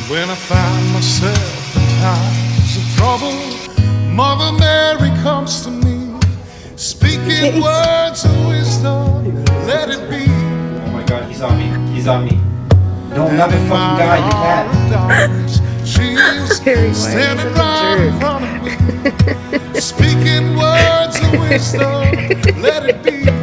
When I find myself in times of trouble, Mother Mary comes to me, speaking words of wisdom, let it be. Oh my god, he's on me. He's on me. No, another fucking guy, you cat. She is standing right in front of me, speaking words of wisdom, let it be.